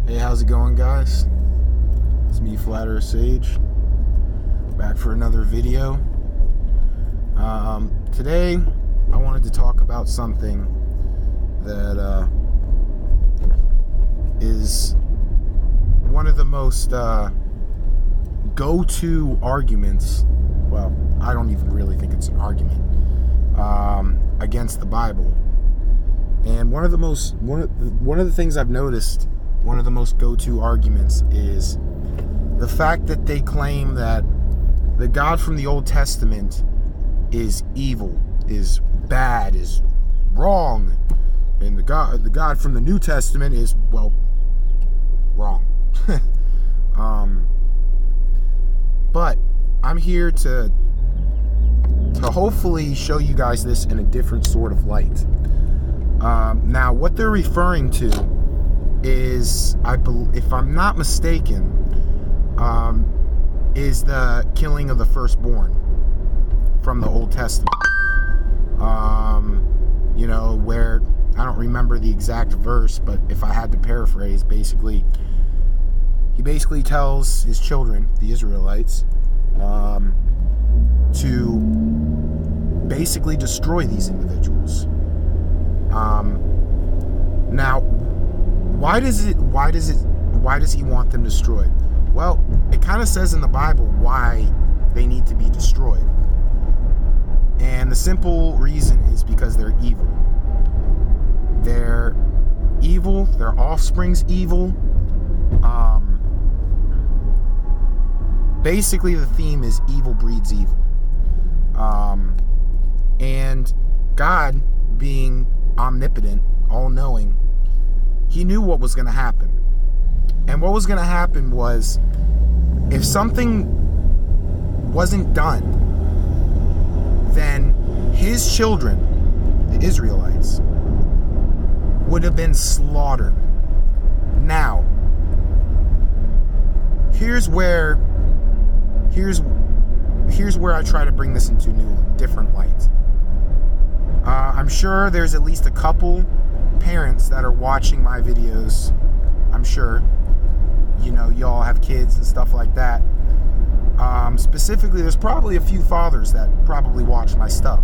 Hey, how's it going, guys? It's me, Flatterer Sage, back for another video. Today, I wanted to talk about something that is one of the most go-to arguments. Well, I don't even really think it's an argument against the Bible. And one of the things I've noticed. One of the most go-to arguments is the fact that they claim that the God from the Old Testament is evil, is bad, is wrong, and the God from the New Testament is, well, wrong. But I'm here to hopefully show you guys this in a different sort of light. Now, what they're referring to is, if I'm not mistaken, is the killing of the firstborn from the Old Testament. Where, I don't remember the exact verse, but if I had to paraphrase, he basically tells his children, the Israelites, to basically destroy these individuals. Now, why does he want them destroyed? Well, it kind of says in the Bible why they need to be destroyed. And the simple reason is because they're evil. They're evil, their offspring's evil. Basically the theme is evil breeds evil. And God, being omnipotent, all-knowing, he knew what was going to happen. And what was going to happen was, if something wasn't done, then his children, the Israelites, would have been slaughtered. Now, here's where I try to bring this into different light. I'm sure there's at least a couple parents that are watching my videos. I'm sure y'all have kids and stuff like that. Specifically, there's probably a few fathers that probably watch my stuff.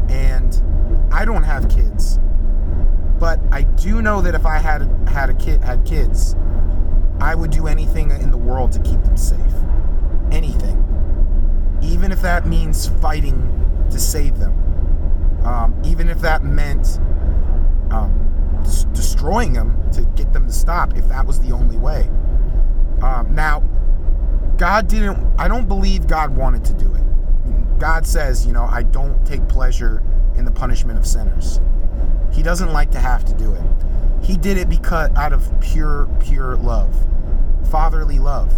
And I don't have kids, but I do know that if I had kids, I would do anything in the world to keep them safe. Anything, even if that means fighting to save them. Even if that meant destroying them to get them to stop, if that was the only way. Now, I don't believe God wanted to do it. God says, I don't take pleasure in the punishment of sinners. He doesn't like to have to do it. He did it because out of pure love, fatherly love.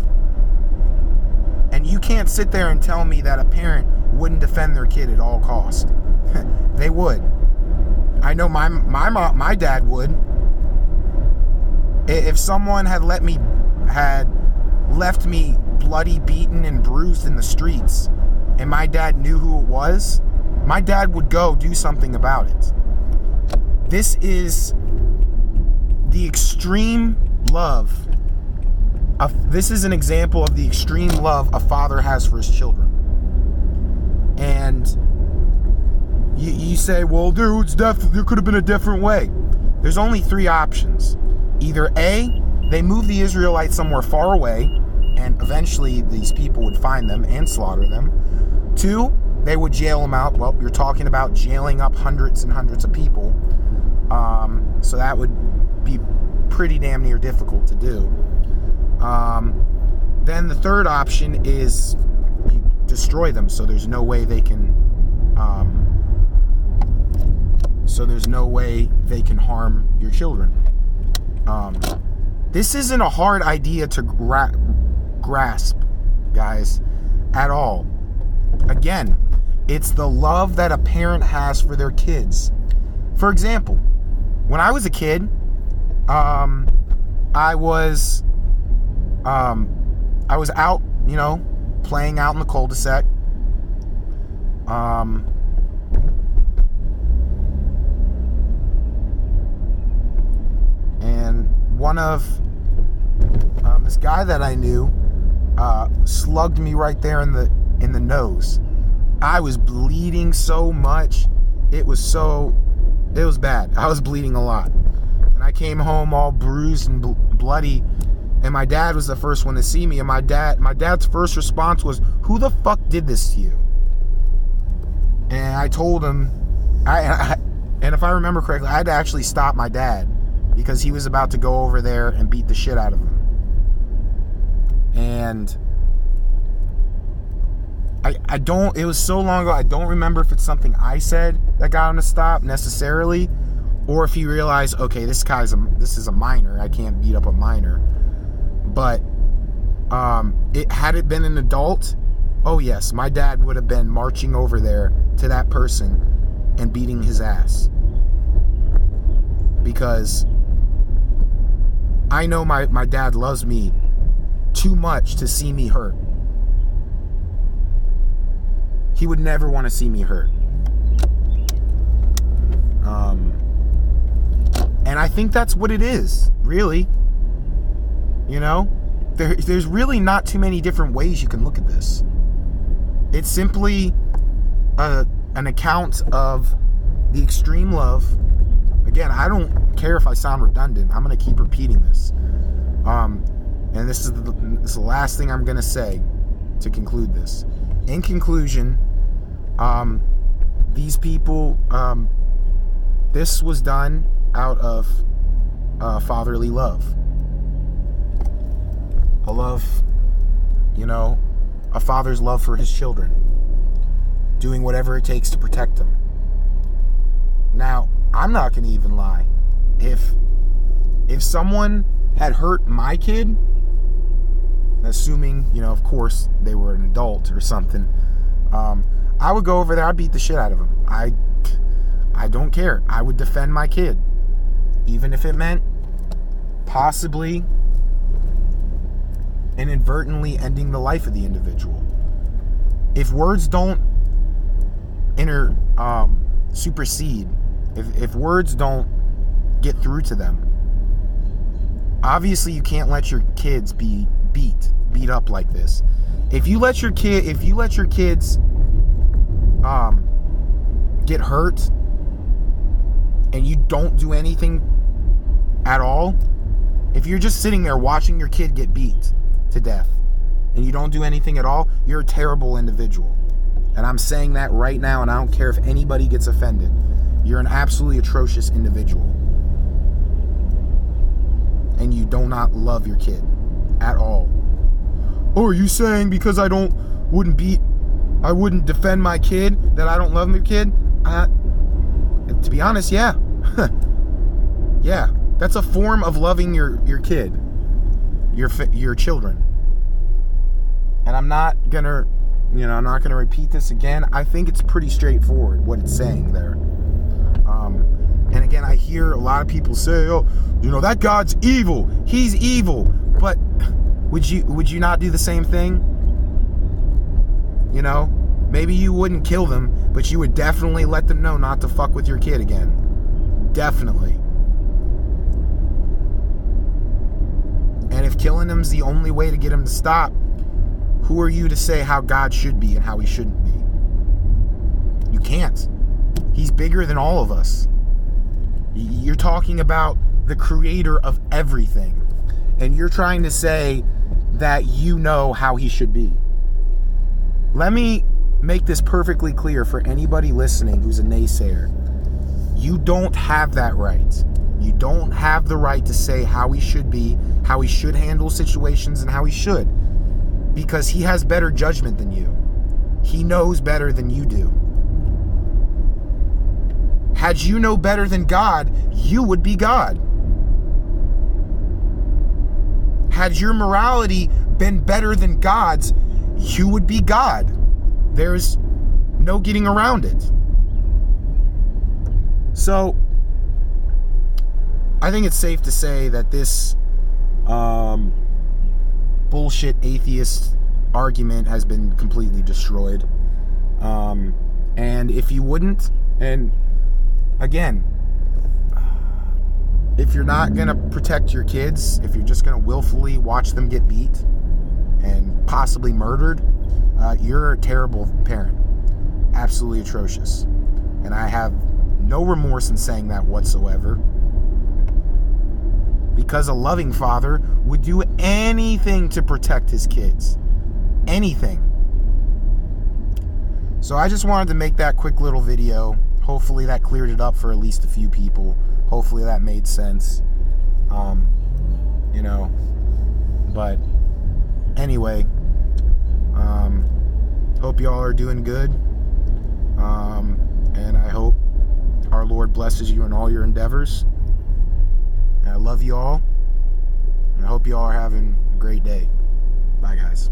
And you can't sit there and tell me that a parent wouldn't defend their kid at all costs. They would. I know my dad would. If someone had left me bloody, beaten, and bruised in the streets, and my dad knew who it was, my dad would go do something about it. This is the extreme love. This is an example of the extreme love a father has for his children. And you say, well, dude, there could have been a different way. There's only three options. Either A, they move the Israelites somewhere far away, and eventually these people would find them and slaughter them. 2, they would jail them out. Well, you're talking about jailing up hundreds and hundreds of people. So that would be pretty damn near difficult to do. Then the third option is you destroy them, so there's no way they can harm your children. This isn't a hard idea to grasp, guys, at all. Again, it's the love that a parent has for their kids. For example, when I was a kid, I was out, playing out in the cul-de-sac. one of this guy that I knew slugged me right there in the nose. I was bleeding so much. It was bad. I was bleeding a lot. And I came home all bruised and bloody. And my dad was the first one to see me. And my dad's first response was, "Who the fuck did this to you?" And I told him, and if I remember correctly, I had to actually stop my dad because he was about to go over there and beat the shit out of him. And it was so long ago, I don't remember if it's something I said that got him to stop necessarily, or if he realized, okay, this is a minor, I can't beat up a minor. But had it been an adult, oh yes, my dad would have been marching over there to that person and beating his ass. Because I know my dad loves me too much to see me hurt. He would never want to see me hurt. And I think that's what it is, really. You know? There's really not too many different ways you can look at this. It's simply an account of the extreme love. Again, I don't care if I sound redundant. I'm going to keep repeating this. And this is the last thing I'm going to say to conclude this. In conclusion, these people, this was done out of fatherly love. A love, a father's love for his children. Doing whatever it takes to protect them. Now, I'm not going to even lie. If someone had hurt my kid, assuming, of course, they were an adult or something, I would go over there, I'd beat the shit out of him. I don't care. I would defend my kid. Even if it meant possibly inadvertently ending the life of the individual. If words don't supersede, if words don't get through to them, obviously you can't let your kids be beat up like this. If you let your kids get hurt and you don't do anything at all, if you're just sitting there watching your kid get beat to death and you don't do anything at all, you're a terrible individual. And I'm saying that right now, and I don't care if anybody gets offended. You're an absolutely atrocious individual. And you do not love your kid at all. Oh, are you saying because I wouldn't defend my kid that I don't love my kid? To be honest, yeah. Yeah, that's a form of loving your kid, your children. And I'm not gonna repeat this again. I think it's pretty straightforward what it's saying there. And again, I hear a lot of people say, "Oh, that God's evil. He's evil." But would you not do the same thing? Maybe you wouldn't kill them, but you would definitely let them know not to fuck with your kid again. Definitely. And if killing them's the only way to get him to stop, who are you to say how God should be and how he shouldn't be? You can't. He's bigger than all of us. You're talking about the creator of everything. And you're trying to say that you know how he should be. Let me make this perfectly clear for anybody listening who's a naysayer. You don't have that right. You don't have the right to say how he should be, how he should handle situations, and how he should. Because he has better judgment than you. He knows better than you do. Had you know better than God, you would be God. Had your morality been better than God's, you would be God. There's no getting around it. So, I think it's safe to say that this bullshit atheist argument has been completely destroyed. And if you wouldn't, and again, if you're not going to protect your kids, if you're just going to willfully watch them get beat and possibly murdered, you're a terrible parent. Absolutely atrocious. And I have no remorse in saying that whatsoever. Because a loving father would do anything to protect his kids. Anything. So I just wanted to make that quick little video. Hopefully that cleared it up for at least a few people. Hopefully that made sense. But anyway, hope y'all are doing good. And I hope our Lord blesses you in all your endeavors. And I love you all. And I hope you all are having a great day. Bye, guys.